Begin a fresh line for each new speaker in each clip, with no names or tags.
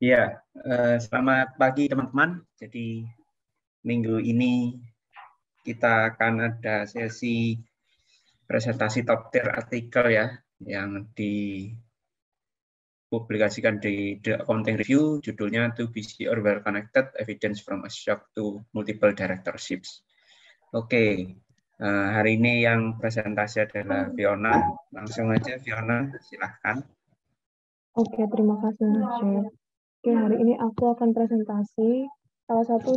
Ya, selamat pagi teman-teman. Jadi minggu ini kita akan ada sesi presentasi top tier artikel ya, yang dipublikasikan di The Accounting Review, judulnya To Busy or Well Connected, Evidence from a Shock to Multiple Directorships. Oke, hari ini yang presentasi adalah Fiona. Langsung aja Fiona, silahkan.
Oke, terima kasih Mas Chef. Oke, hari ini aku akan presentasi salah satu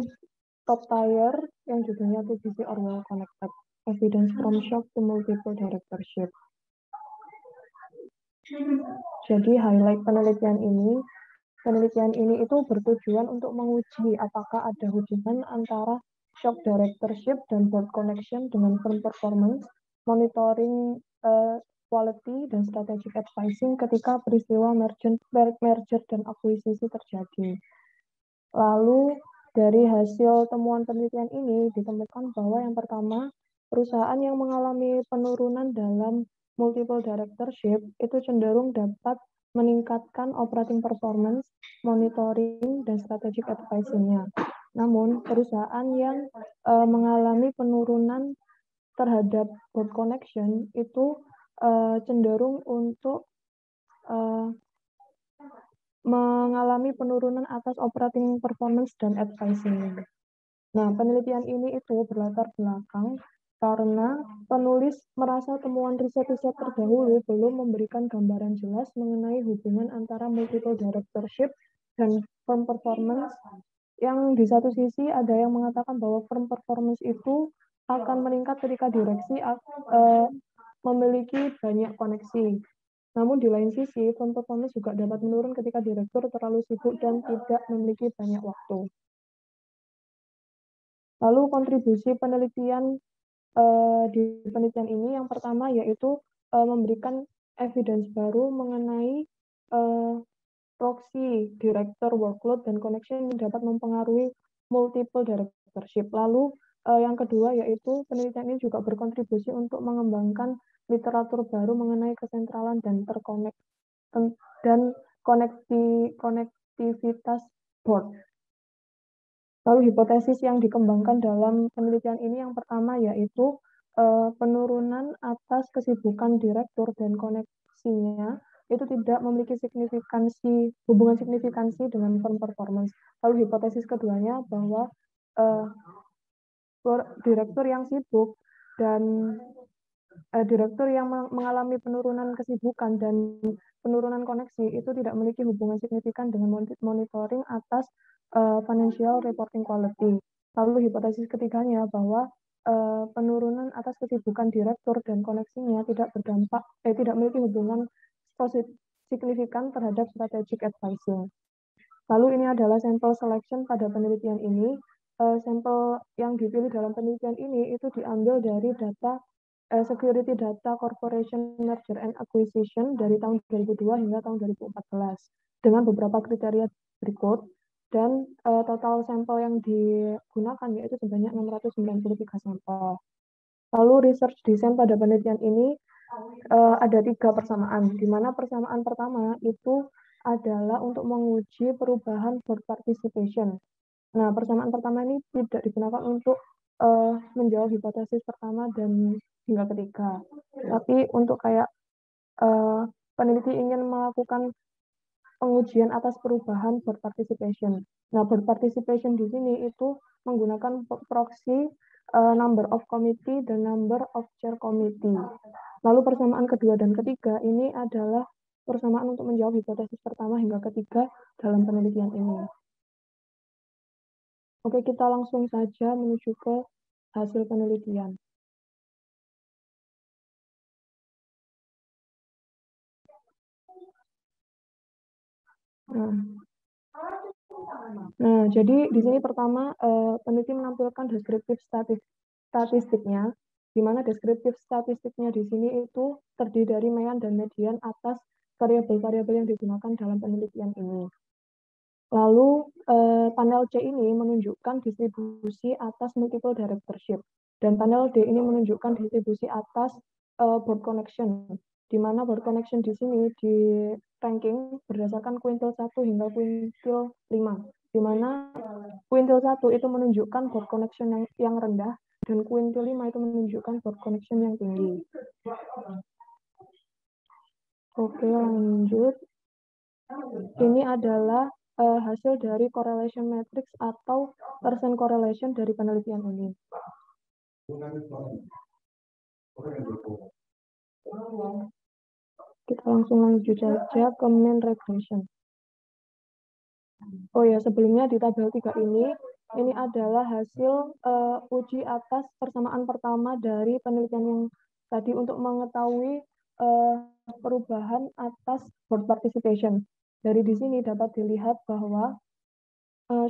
top tier yang judulnya TBC or Well Connected, Evidence from Shock to Multiple Directorship. Jadi highlight penelitian ini itu bertujuan untuk menguji apakah ada hubungan antara shock directorship dan board connection dengan firm performance, monitoring quality dan strategic advising ketika peristiwa merger dan akuisisi terjadi. Lalu dari hasil temuan penelitian ini ditemukan bahwa yang pertama, perusahaan yang mengalami penurunan dalam multiple directorship itu cenderung dapat meningkatkan operating performance, monitoring, dan strategic advising-nya. Namun, perusahaan yang mengalami penurunan terhadap board connection itu cenderung untuk mengalami penurunan atas operating performance dan advising. Nah, penelitian ini itu berlatar belakang karena penulis merasa temuan riset-riset terdahulu belum memberikan gambaran jelas mengenai hubungan antara multiple directorship dan firm performance, yang di satu sisi ada yang mengatakan bahwa firm performance itu akan meningkat ketika direksi memiliki banyak koneksi. Namun di lain sisi, firm performance juga dapat menurun ketika direktur terlalu sibuk dan tidak memiliki banyak waktu. Lalu kontribusi penelitian di penelitian ini yang pertama yaitu memberikan evidence baru mengenai proxy director workload dan connection yang dapat mempengaruhi multiple directorship. Lalu yang kedua yaitu penelitian ini juga berkontribusi untuk mengembangkan literatur baru mengenai kesentralan dan konektivitas board. Lalu hipotesis yang dikembangkan dalam penelitian ini yang pertama yaitu penurunan atas kesibukan direktur dan koneksinya itu tidak memiliki hubungan signifikansi dengan firm performance. Lalu hipotesis keduanya bahwa direktur yang sibuk dan direktur yang mengalami penurunan kesibukan dan penurunan koneksi itu tidak memiliki hubungan signifikan dengan monitoring atas financial reporting quality. Lalu hipotesis ketiganya bahwa penurunan atas kesibukan direktur dan koneksinya tidak memiliki hubungan signifikan terhadap strategic advising. Lalu ini adalah sampel selection pada penelitian ini. Sampel yang dipilih dalam penelitian ini itu diambil dari data Security Data Corporation Merger and Acquisition dari tahun 2002 hingga tahun 2014 dengan beberapa kriteria berikut, dan total sampel yang digunakan yaitu sebanyak 693 sampel. Lalu research design pada penelitian ini ada 3 persamaan, di mana persamaan pertama itu adalah untuk menguji perubahan board participation. Nah, persamaan pertama ini tidak digunakan untuk menjawab hipotesis pertama dan hingga ketiga, tapi untuk kayak peneliti ingin melakukan pengujian atas perubahan board participation. Nah, board participation di sini itu menggunakan proxy number of committee dan number of chair committee. Lalu persamaan kedua dan ketiga ini adalah persamaan untuk menjawab hipotesis pertama hingga ketiga dalam penelitian ini. Oke, kita langsung saja menuju ke hasil penelitian. Nah, jadi di sini pertama peneliti menampilkan deskriptif statistiknya, di mana deskriptif statistiknya di sini itu terdiri dari mean dan median atas variabel-variabel yang digunakan dalam penelitian ini. Lalu panel C ini menunjukkan distribusi atas multiple directorship, dan panel D ini menunjukkan distribusi atas board connection. di mana board connection di sini di ranking berdasarkan kuintil 1 hingga kuintil 5, di mana kuintil 1 itu menunjukkan board connection yang rendah, dan kuintil 5 itu menunjukkan board connection yang tinggi. Oke, lanjut. Ini adalah hasil dari correlation matrix atau percent correlation dari penelitian ini. Kita langsung lanjut saja ke mean regression. Oh ya, sebelumnya di tabel 3 ini adalah hasil uji atas persamaan pertama dari penelitian yang tadi untuk mengetahui perubahan atas board participation. Dari di sini dapat dilihat bahwa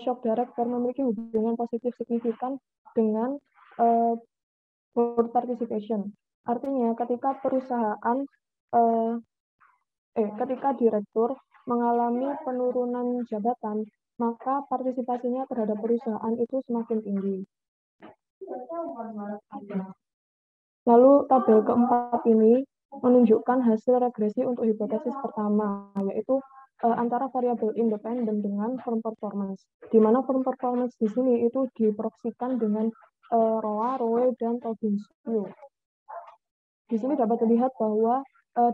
shock director memiliki hubungan positif signifikan dengan board participation. Artinya ketika perusahaan ketika direktur mengalami penurunan jabatan, maka partisipasinya terhadap perusahaan itu semakin tinggi. Lalu tabel keempat ini menunjukkan hasil regresi untuk hipotesis pertama, yaitu antara variabel independen dengan firm performance, di mana firm performance di sini itu diproksikan dengan ROA, ROE, dan Tobin-Skew. Di sini dapat dilihat bahwa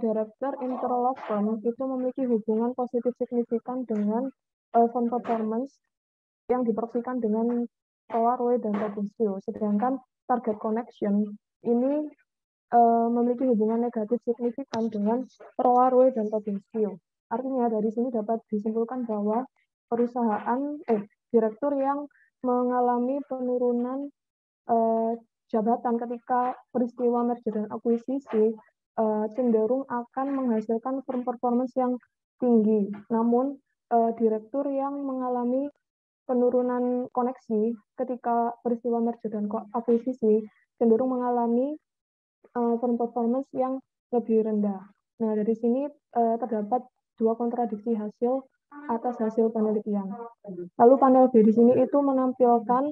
director interlock firm itu memiliki hubungan positif signifikan dengan firm performance yang diproksikan dengan ROA, ROE, dan Tobin-Skew. Sedangkan target connection ini memiliki hubungan negatif signifikan dengan ROA, ROE, dan Tobin-Skew. Artinya dari sini dapat disimpulkan bahwa direktur yang mengalami penurunan jabatan ketika peristiwa merger dan akuisisi cenderung akan menghasilkan firm performance yang tinggi. Namun direktur yang mengalami penurunan koneksi ketika peristiwa merger dan akuisisi cenderung mengalami firm performance yang lebih rendah. Nah, dari sini terdapat dua kontradiksi hasil atas hasil penelitian. Lalu panel B di sini itu menampilkan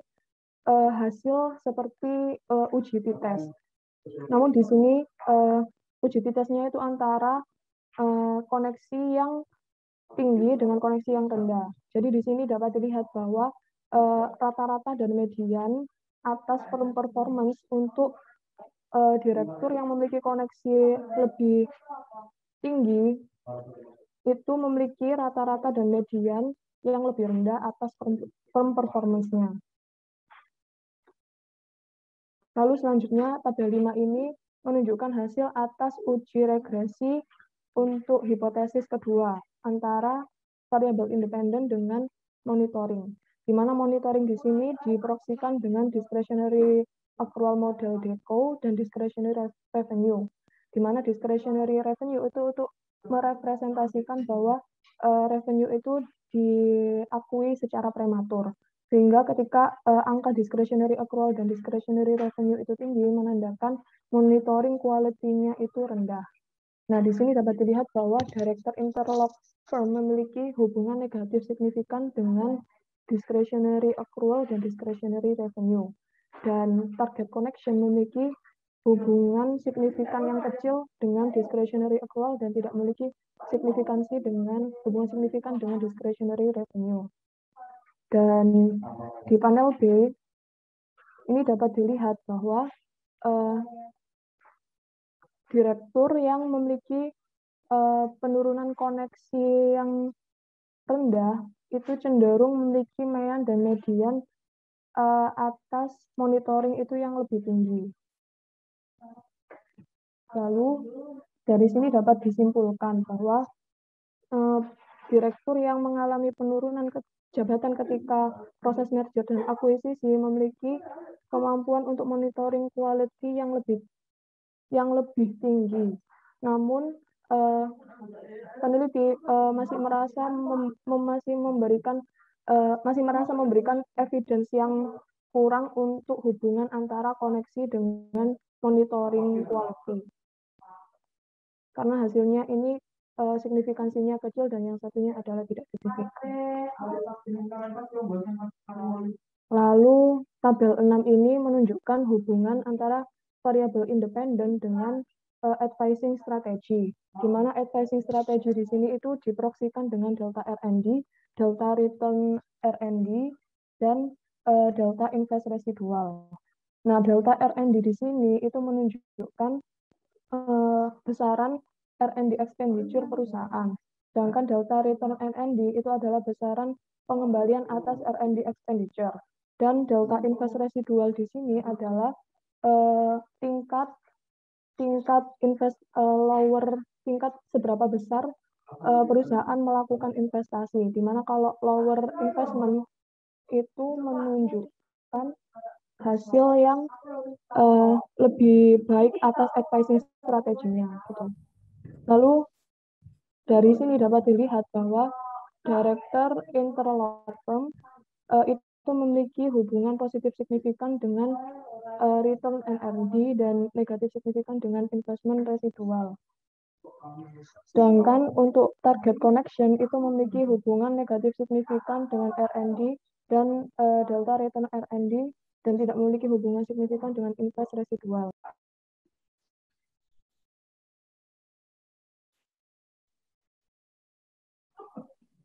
hasil seperti uji t-test. Namun di sini uji t-testnya itu antara koneksi yang tinggi dengan koneksi yang rendah. Jadi di sini dapat dilihat bahwa rata-rata dan median atas firm performance untuk direktur yang memiliki koneksi lebih tinggi itu memiliki rata-rata dan median yang lebih rendah atas firm performance-nya. Lalu selanjutnya tabel 5 ini menunjukkan hasil atas uji regresi untuk hipotesis kedua antara variabel independen dengan monitoring, di mana monitoring di sini diproksikan dengan discretionary accrual model DECO dan discretionary revenue, di mana discretionary revenue itu untuk merepresentasikan bahwa revenue itu diakui secara prematur, sehingga ketika angka discretionary accrual dan discretionary revenue itu tinggi menandakan monitoring quality-nya itu rendah. Nah, di sini dapat dilihat bahwa director interlock firm memiliki hubungan negatif signifikan dengan discretionary accrual dan discretionary revenue. Dan target connection memiliki hubungan signifikan yang kecil dengan discretionary accrual dan tidak memiliki hubungan signifikan dengan discretionary revenue. Dan di panel B ini dapat dilihat bahwa direktur yang memiliki penurunan koneksi yang rendah itu cenderung memiliki mean dan median atas monitoring itu yang lebih tinggi. Lalu dari sini dapat disimpulkan bahwa direktur yang mengalami penurunan jabatan ketika proses merger dan akuisisi memiliki kemampuan untuk monitoring quality yang lebih tinggi. Namun peneliti masih merasa memberikan evidence yang kurang untuk hubungan antara koneksi dengan monitoring quality. Karena hasilnya ini signifikansinya kecil dan yang satunya adalah tidak signifikan. Lalu tabel 6 ini menunjukkan hubungan antara variabel independen dengan advising strategy, di mana advising strategy di sini itu diproksikan dengan delta R&D, delta return R&D, dan delta invest residual. Nah, delta R&D di sini itu menunjukkan besaran R&D expenditure perusahaan. Sedangkan delta return R&D itu adalah besaran pengembalian atas R&D expenditure. Dan delta invest residual di sini adalah tingkat seberapa besar perusahaan melakukan investasi, di mana kalau lower investment itu menunjukkan hasil yang lebih baik atas advising strateginya. Gitu. Lalu dari sini dapat dilihat bahwa director interlock firm itu memiliki hubungan positif signifikan dengan return NRD dan negatif signifikan dengan investment residual. Sedangkan untuk target connection itu memiliki hubungan negatif signifikan dengan R&D dan delta return R&D dan tidak memiliki hubungan signifikan dengan invest residual.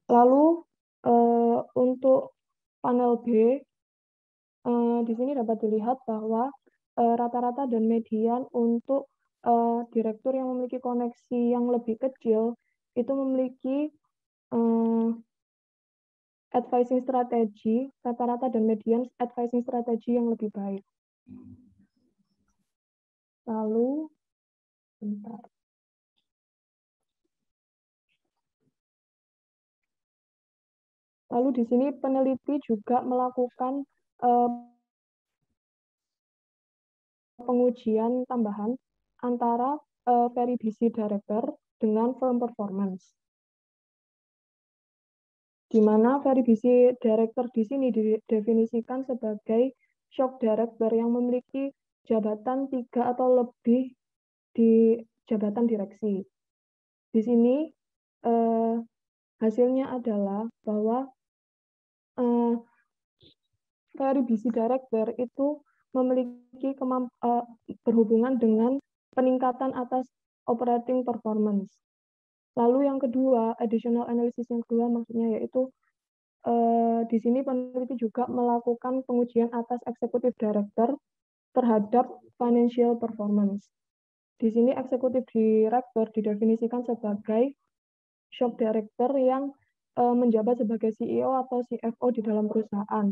Lalu untuk panel B, di sini dapat dilihat bahwa rata-rata dan median untuk direktur yang memiliki koneksi yang lebih kecil itu memiliki advising strategi, rata-rata dan median advising strategi yang lebih baik. Lalu, bentar. Lalu di sini peneliti juga melakukan pengujian tambahan antara very busy director dengan firm performance. Di mana very busy director di sini didefinisikan sebagai shock director yang memiliki jabatan 3 atau lebih di jabatan direksi. Di sini hasilnya adalah bahwa very busy director itu memiliki berhubungan dengan peningkatan atas operating performance. Lalu yang kedua, additional analysis yang kedua maksudnya yaitu di sini peneliti juga melakukan pengujian atas executive director terhadap financial performance. Di sini executive director didefinisikan sebagai shop director yang menjabat sebagai CEO atau CFO di dalam perusahaan.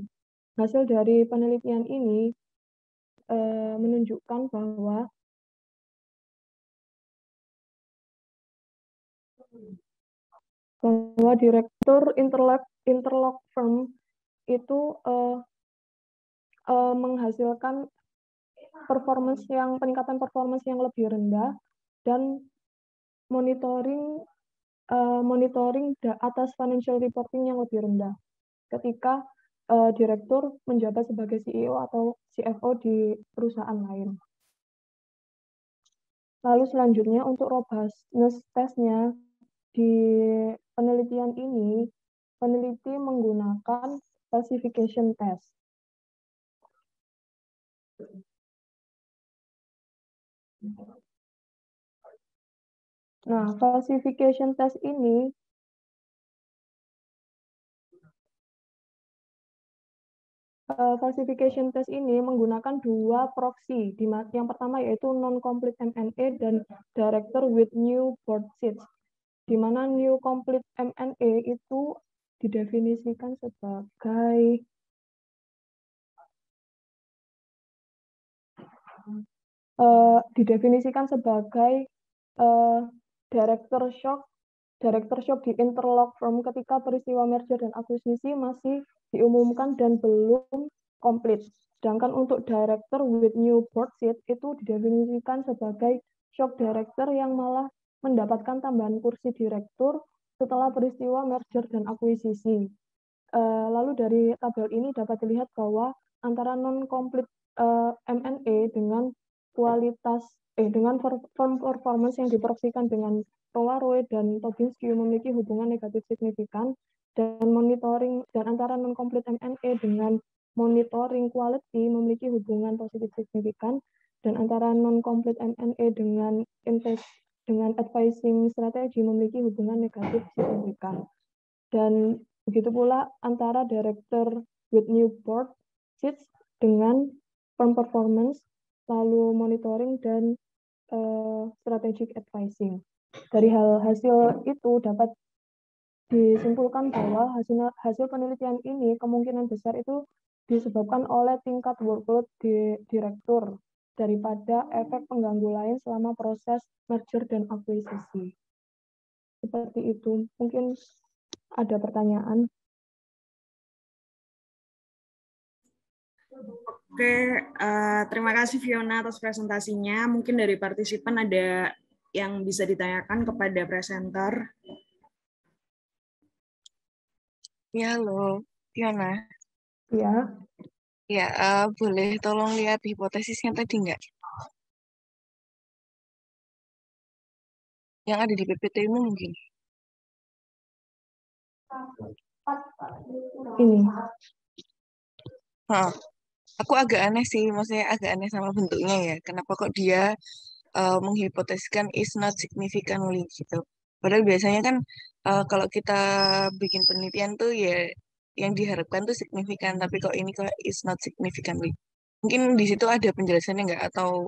Hasil dari penelitian ini menunjukkan bahwa direktur interlock firm itu menghasilkan peningkatan performance yang lebih rendah dan monitoring atas financial reporting yang lebih rendah ketika direktur menjabat sebagai CEO atau CFO di perusahaan lain. Lalu selanjutnya untuk robustness testnya di penelitian ini, peneliti menggunakan falsification test. Nah, falsification test ini menggunakan dua proxy. Yang pertama yaitu non-complete M&A dan director with new board seats. Di mana new complete M&A itu didefinisikan sebagai director shock di interlock firm ketika peristiwa merger dan akuisisi masih diumumkan dan belum komplit. Sedangkan untuk director with new board seat itu didefinisikan sebagai shock director yang malah mendapatkan tambahan kursi direktur setelah peristiwa merger dan akuisisi. Lalu dari tabel ini dapat dilihat bahwa antara non-complete M&A dengan dengan firm performance yang diproksikan dengan Rowe dan Tobinski memiliki hubungan negatif signifikan dan antara non-complete M&A dengan monitoring quality memiliki hubungan positif signifikan Dan antara non-complete M&A dengan advising strategi memiliki hubungan negatif signifikan. Dan begitu pula antara director with new board seats dengan firm performance, lalu monitoring dan strategic advising. Dari hasil itu dapat disimpulkan bahwa hasil penelitian ini kemungkinan besar itu disebabkan oleh tingkat workload di direktur daripada efek pengganggu lain selama proses merger dan akuisisi. Seperti itu. Mungkin ada pertanyaan?
Oke, terima kasih Fiona atas presentasinya. Mungkin dari partisipan ada yang bisa ditanyakan kepada presenter.
Ya, halo, Fiona.
Ya.
Ya, boleh tolong lihat hipotesisnya tadi nggak? Yang ada di PPT-mu mungkin.
Ini.
Aku agak aneh sih, maksudnya agak aneh sama bentuknya ya. Kenapa kok dia menghipotesiskan is not significantly gitu. Padahal biasanya kan kalau kita bikin penelitian tuh ya yang diharapkan tuh signifikan, tapi kok ini kok is not significantly. Mungkin di situ ada penjelasannya nggak atau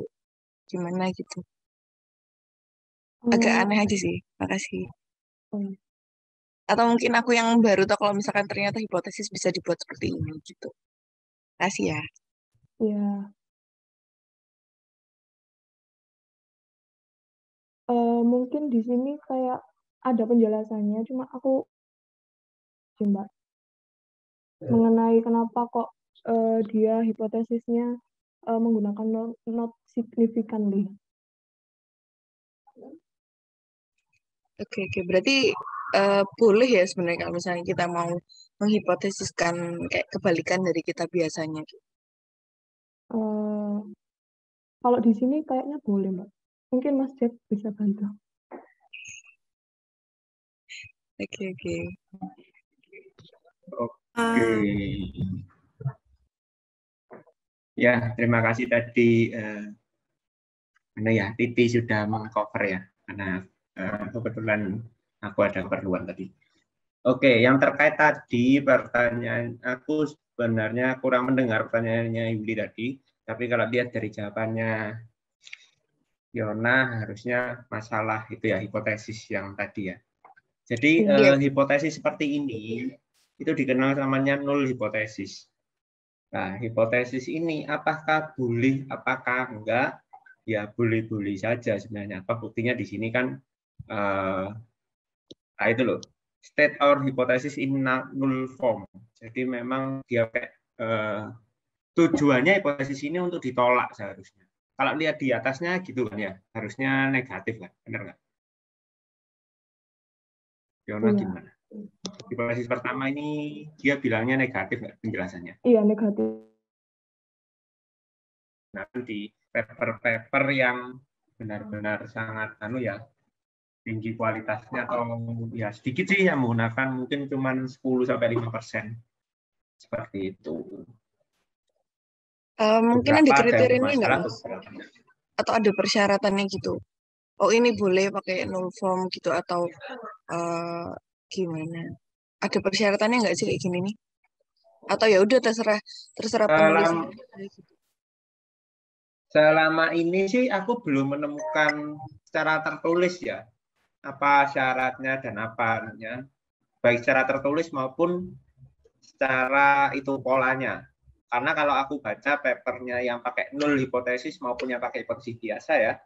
gimana gitu. Agak aneh aja sih, makasih. Atau mungkin aku yang baru tau kalau misalkan ternyata hipotesis bisa dibuat seperti ini gitu. Makasih ya.
Ya. Mungkin di sini kayak ada penjelasannya, cuma aku Mbak mengenai kenapa kok dia hipotesisnya menggunakan not significantly.
Oke, berarti boleh ya sebenarnya kalau misalnya kita mau menghipotesiskan kayak kebalikan dari kita biasanya.
Kalau di sini kayaknya boleh, Mbak. Mungkin Mas Jack bisa bantu.
Oke.
Ya, terima kasih tadi Titi sudah meng-cover ya, karena kebetulan aku ada keperluan tadi. Oke, yang terkait tadi pertanyaan, aku sebenarnya kurang mendengar pertanyaannya Yuli tadi, tapi kalau lihat dari jawabannya Yona harusnya masalah itu ya, hipotesis yang tadi ya. Jadi hipotesis seperti ini itu dikenal namanya null hipotesis. Nah, hipotesis ini apakah boleh, apakah enggak? Ya boleh-boleh saja sebenarnya. Apa buktinya di sini kan nah itu loh, state our hypothesis in null form. Jadi memang dia tujuannya hipotesis ini untuk ditolak seharusnya. Kalau lihat di atasnya gitu kan ya, harusnya negatif kan, benar nggak? Yona gimana? Hipotesis pertama ini dia bilangnya negatif nggak penjelasannya?
Iya, negatif.
Nah, di paper-paper yang benar-benar sangat tinggi kualitasnya atau ya sedikit sih yang menggunakan mungkin cuma 10-5% seperti itu.
Mungkin ada kriterianya nggak, Mas? Atau ada persyaratannya gitu? Oh, ini boleh pakai null form gitu atau gimana? Ada persyaratannya nggak sih kayak gini nih? Atau ya udah terserah penulis.
Selama ini sih aku belum menemukan secara tertulis ya apa syaratnya dan apanya, baik secara tertulis maupun secara itu polanya. Karena kalau aku baca papernya yang pakai null hipotesis maupun yang pakai hipotesis biasa ya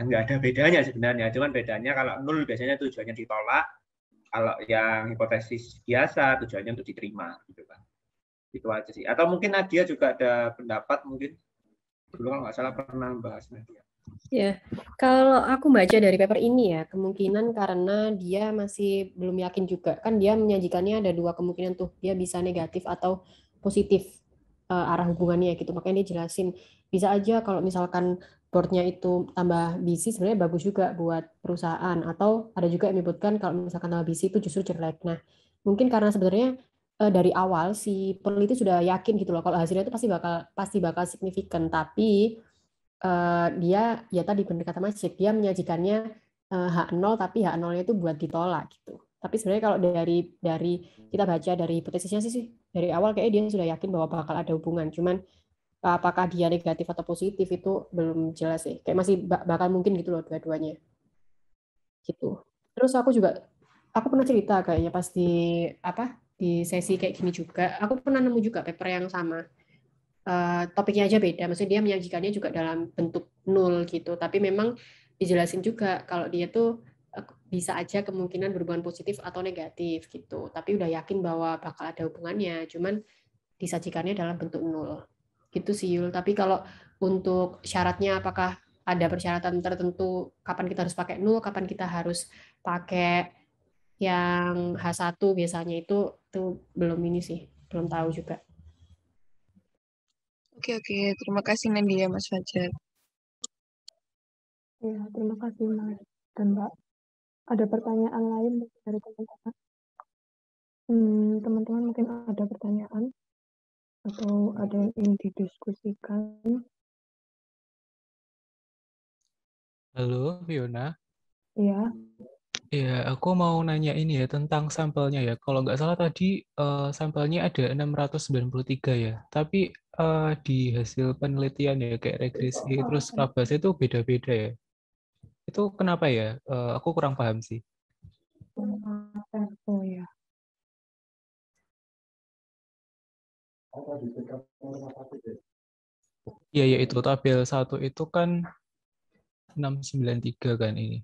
nggak ada bedanya sebenarnya. Cuman bedanya kalau null biasanya tujuannya ditolak, kalau yang hipotesis biasa tujuannya untuk diterima, gitu kan. Itu aja sih. Atau mungkin Nadia juga ada pendapat mungkin. Dulu kalau nggak salah pernah bahas Nadia.
Ya, kalau aku baca dari paper ini ya, kemungkinan karena dia masih belum yakin juga. Kan dia menyajikannya ada dua kemungkinan tuh, dia bisa negatif atau positif arah hubungannya gitu. Makanya dia jelasin, bisa aja kalau misalkan boardnya itu tambah busy sebenarnya bagus juga buat perusahaan. Atau ada juga yang menyebutkan kalau misalkan tambah busy itu justru jelek. Nah, mungkin karena sebenarnya dari awal si peneliti sudah yakin gitu loh, kalau hasilnya itu pasti bakal signifikan. Tapi dia ya tadi benar kata Mas Cik, dia menyajikannya H0 tapi H0-nya itu buat ditolak gitu. Tapi sebenarnya kalau dari kita baca dari hipotesisnya sih dari awal kayak dia sudah yakin bahwa bakal ada hubungan. Cuman apakah dia negatif atau positif itu belum jelas sih. Kayak masih bakal mungkin gitu loh dua-duanya. Gitu. Terus aku pernah cerita kayaknya pas di sesi kayak gini juga. Aku pernah nemu juga paper yang sama. Topiknya aja beda, maksudnya dia menyajikannya juga dalam bentuk nol gitu, tapi memang dijelasin juga kalau dia tuh bisa aja kemungkinan berhubungan positif atau negatif gitu, tapi udah yakin bahwa bakal ada hubungannya, cuman disajikannya dalam bentuk nol gitu sih Yul. Tapi kalau untuk syaratnya apakah ada persyaratan tertentu kapan kita harus pakai nol, kapan kita harus pakai yang H1 biasanya itu belum ini sih, belum tahu juga.
Oke, terima kasih Nadia, Mas Fajar.
Ya, terima kasih Mas dan Mbak. Ada pertanyaan lain dari teman-teman? Teman-teman mungkin ada pertanyaan atau ada yang ingin didiskusikan?
Halo, Fiona.
Iya.
Ya, aku mau nanya ini ya tentang sampelnya ya. Kalau nggak salah tadi sampelnya ada 693 ya. Tapi di hasil penelitian ya kayak regresi terus labas itu beda-beda ya. Itu kenapa ya? Aku kurang paham sih.
Oh ya.
Iya, ya itu tabel 1 itu kan 693 kan ini.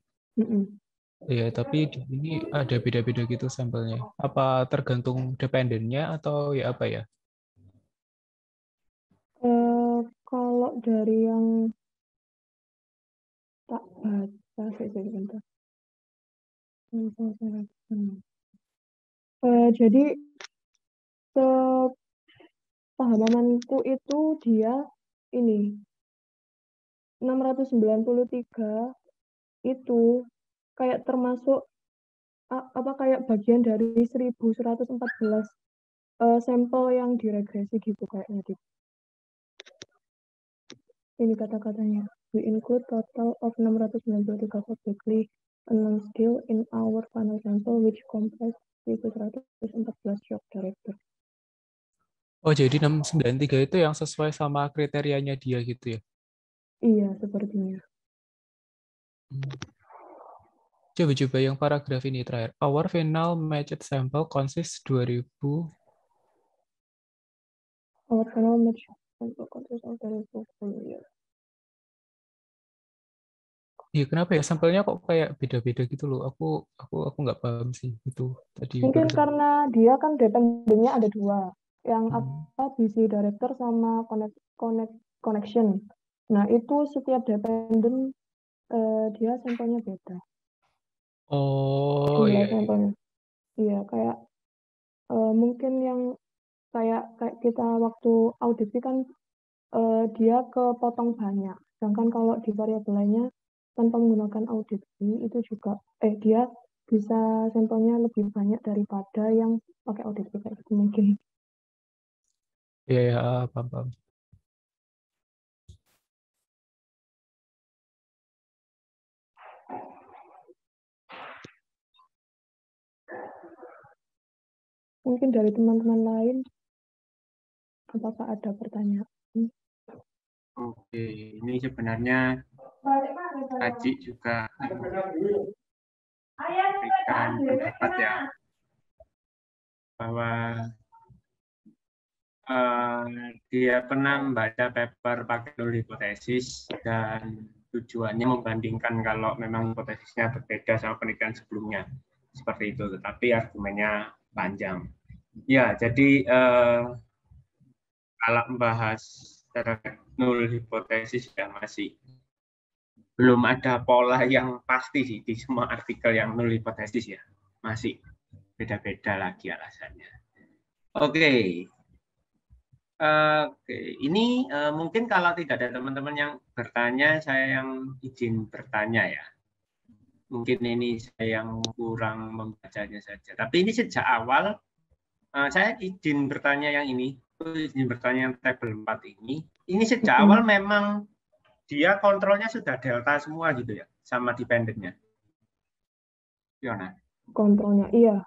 Ya, tapi di sini ada beda-beda gitu sampelnya. Apa tergantung dependennya atau ya apa ya?
Kalau dari yang tak baca sebentar. Jadi sepahamanku itu dia ini 693 itu kayak termasuk kayak bagian dari 1114 sampel yang diregresi gitu kayaknya gitu. Ini kata-katanya. We include total of 693 publicly announced skill in our final sample which comprise 1114 shock director.
Oh, jadi 693 itu yang sesuai sama kriterianya dia gitu ya?
Iya, sepertinya.
Coba yang paragraf ini terakhir. Our final matched sample consists 2000.
Our final matched sample consists of 2000.
Iya, kenapa ya sampelnya kok kayak beda-beda gitu loh. Aku nggak paham sih itu tadi.
Mungkin karena dia kan dependennya ada dua. Yang BC director sama connection. Nah, itu setiap dependen dia sampelnya beda.
Oh iya.
Sampelnya. Iya, kayak mungkin yang kayak kita waktu audisi kan dia kepotong banyak. Sedangkan kalau di variabel lainnya tanpa menggunakan audisi itu juga dia bisa sampelnya lebih banyak daripada yang pakai audisi kayak gitu mungkin.
Iya, paham.
Mungkin dari teman-teman lain, apakah ada pertanyaan?
Oke, ini sebenarnya Haji juga memberikan pendapat ya, bahwa dia pernah membaca paper pakai null hipotesis dan tujuannya membandingkan kalau memang hipotesisnya berbeda sama penelitian sebelumnya. Seperti itu, tetapi argumennya panjang. Ya, jadi kalau membahas null hipotesis ya masih belum ada pola yang pasti sih di semua artikel yang null hipotesis ya. Masih beda-beda lagi alasannya. Oke, ini mungkin kalau tidak ada teman-teman yang bertanya, saya yang izin bertanya ya. Mungkin ini saya yang kurang membacanya saja. Tapi ini sejak awal saya izin bertanya yang ini, izin bertanya yang tabel 4 ini. Ini sejak awal memang dia kontrolnya sudah delta semua gitu ya, sama dependennya. Fiona.
Kontrolnya, iya.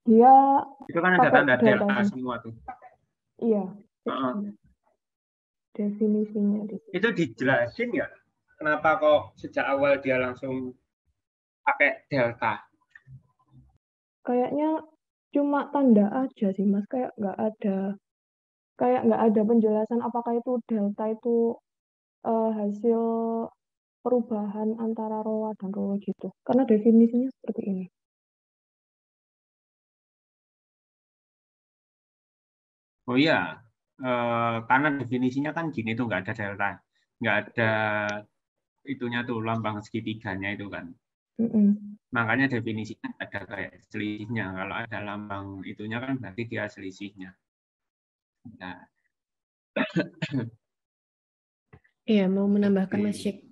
Dia
Itu kan ada
pakai
tanda delta
semua.
semua tuh.
Iya. Definisinya di sini.
Itu dijelasin ya, kenapa kok sejak awal dia langsung pakai delta?
Kayaknya cuma tanda aja sih, Mas. Kayak nggak ada penjelasan apakah itu delta itu hasil perubahan antara rowa dan rowa gitu. Karena definisinya seperti ini.
Oh iya, karena definisinya kan gini tuh, nggak ada delta, nggak ada itunya tuh lambang segitiganya itu kan. Makanya definisinya ada kayak selisihnya. Kalau ada lambang itunya kan berarti dia selisihnya. Nah.
Iya, mau menambahkan Mas Syek.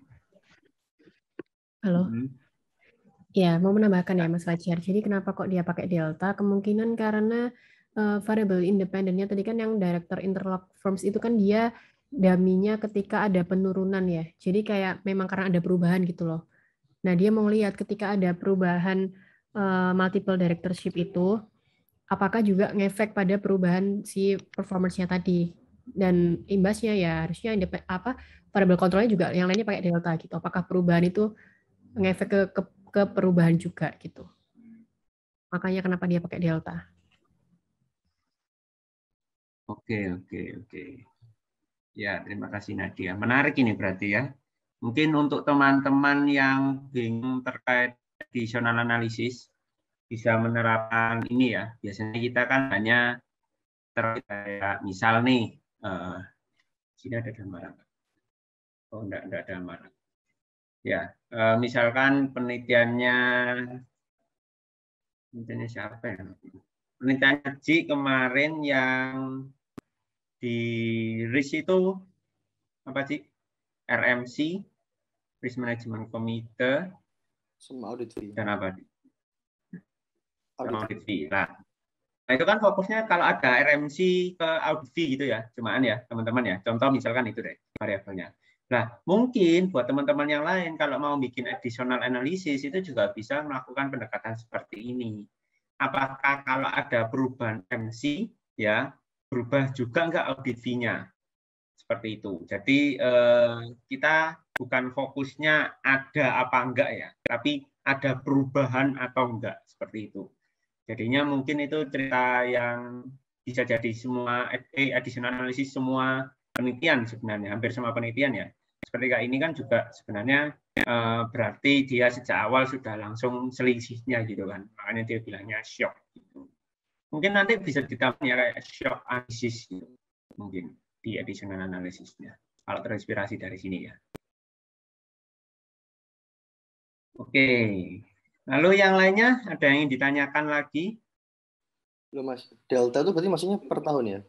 Halo. Ya, mau menambahkan ya Mas Fajar. Jadi kenapa kok dia pakai delta? Kemungkinan karena variable independennya tadi kan yang director interlock forms itu kan dia daminya ketika ada penurunan ya. Jadi kayak memang karena ada perubahan gitu loh. Nah, dia mau lihat ketika ada perubahan multiple directorship itu, apakah juga ngefek pada perubahan si performance-nya tadi. Dan imbasnya ya harusnya variable kontrolnya juga yang lainnya pakai delta gitu. Apakah perubahan itu ngefek ke perubahan juga gitu. Makanya kenapa dia pakai delta.
Oke. Ya, terima kasih Nadia. Menarik ini berarti ya. Mungkin untuk teman-teman yang bingung terkait additional analysis bisa menerapkan ini ya. Biasanya kita kan hanya kayak misal nih, sini ada gambaran. Oh, enggak ada gambaran. Ya, misalkan penelitiannya siapa ya? Penelitiannya Ji kemarin yang di RIS itu apa sih? RMC, Risk Management Committee,
sama audit fee.
dan apa? Audit fee. Nah, itu kan fokusnya kalau ada RMC ke audit fee gitu ya, cuman ya teman-teman ya. Contoh misalkan itu deh variabelnya. Nah, mungkin buat teman-teman yang lain kalau mau bikin additional analysis itu juga bisa melakukan pendekatan seperti ini. Apakah kalau ada perubahan MC ya berubah juga enggak audit fee-nya? Seperti itu. Jadi kita bukan fokusnya ada apa enggak ya, tapi ada perubahan atau enggak seperti itu. Jadinya mungkin itu cerita yang bisa jadi semua additional analysis semua penelitian sebenarnya, hampir semua penelitian ya. Seperti kayak ini kan juga sebenarnya berarti dia sejak awal sudah langsung selisihnya gitu kan. Makanya dia bilangnya shock gitu. Mungkin nanti bisa ditambah ya kayak shock analysis gitu. Mungkin di additional analysis-nya. Kalau terinspirasi dari sini ya. Oke. Lalu yang lainnya ada yang ditanyakan lagi?
Belum Mas. Delta itu berarti maksudnya per tahun ya?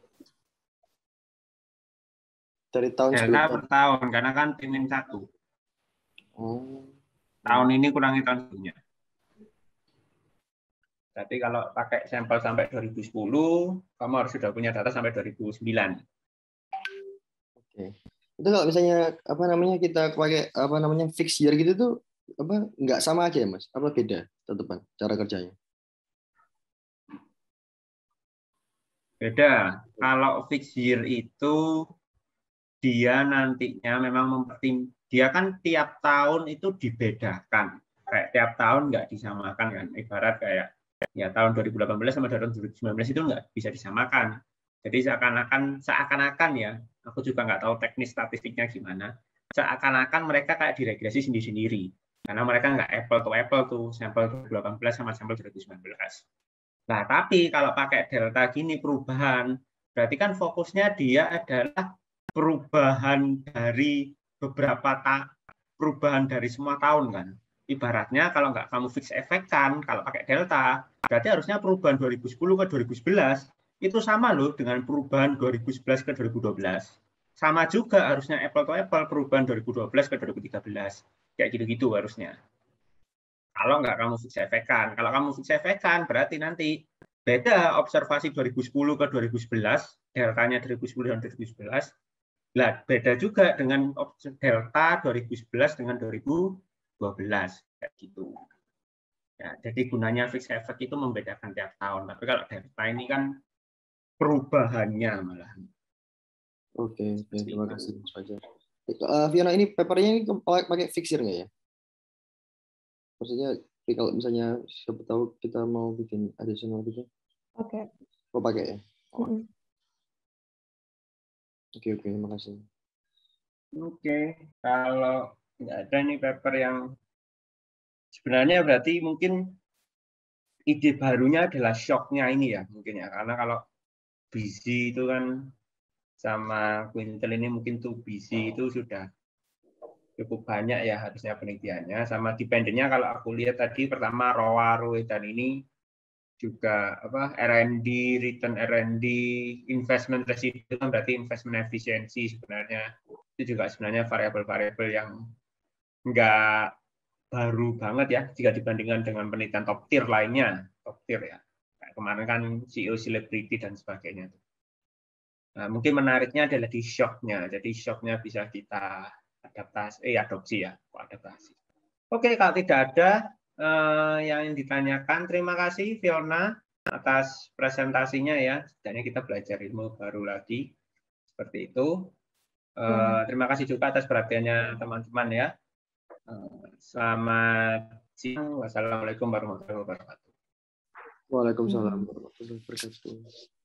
Dari tahun
Delta per tahun, karena kan timin 1. Tahun ini kurangi tahun sebelumnya. Tapi kalau pakai sampel sampai 2010, kamu harus sudah punya data sampai 2009.
Oke. Itu kalau misalnya kita pakai fixed year gitu tuh nggak sama aja ya Mas? Apa beda tetepan cara kerjanya?
Beda. Kalau fixed year itu dia nantinya memang dia kan tiap tahun itu dibedakan. Kayak tiap tahun nggak disamakan kan. Ibarat kayak ya tahun 2018 sama tahun 2019 itu nggak bisa disamakan. Jadi seakan-akan ya, aku juga nggak tahu teknis statistiknya gimana, seakan-akan mereka kayak diregresi sendiri-sendiri. Karena mereka nggak apple to apple tuh, sampel 2018 sama sampel 2019. Nah, tapi kalau pakai delta gini perubahan, berarti kan fokusnya dia adalah perubahan dari perubahan dari semua tahun kan. Ibaratnya kalau nggak kamu fix efek kan, kalau pakai delta, berarti harusnya perubahan 2010 ke 2011 itu sama loh dengan perubahan 2011 ke 2012. Sama juga harusnya apple to apple perubahan 2012 ke 2013. Kayak gitu-gitu harusnya. Kalau nggak kamu fix efekan. Kalau kamu fix efekan berarti nanti beda observasi 2010 ke 2011, deltanya 2010 dan 2011, Nah, beda juga dengan delta 2011 dengan 2012 kayak gitu. Ya, jadi gunanya fixed effect itu membedakan tiap tahun. Tapi kalau delta ini kan perubahannya malah.
Oke, terima kasih Mas Fajar. Fiona, ini papernya ini pakai fixer nggak ya? Maksudnya kalau misalnya siapa tahu kita mau bikin additional gitu.
Oke.
Oh, pakai ya? Oh.
Mm-mm.
Oke, terima kasih.
Oke, kalau nggak ada nih paper yang sebenarnya berarti mungkin ide barunya adalah shock-nya ini ya mungkin ya, karena kalau busy itu kan sama Quintel ini mungkin tuh busy itu sudah cukup banyak ya harusnya penelitiannya, sama dependennya kalau aku lihat tadi pertama ROA, ROE dan ini juga apa R&D, return R&D, investment residu kan berarti investment efisiensi sebenarnya itu juga sebenarnya variabel-variabel yang nggak baru banget ya jika dibandingkan dengan penelitian top tier lainnya, top tier ya. Kayak kemarin kan CEO Celebrity dan sebagainya. Nah, mungkin menariknya adalah di shock-nya. Jadi shock-nya bisa kita adopsi ya, adaptasi. Oke, kalau tidak ada yang ditanyakan, terima kasih Fiona atas presentasinya ya. Setidaknya kita belajar ilmu baru lagi seperti itu. Terima kasih juga atas perhatiannya teman-teman ya. Selamat siang. Wassalamualaikum warahmatullahi wabarakatuh.
Waalaikumsalam warahmatullahi wabarakatuh.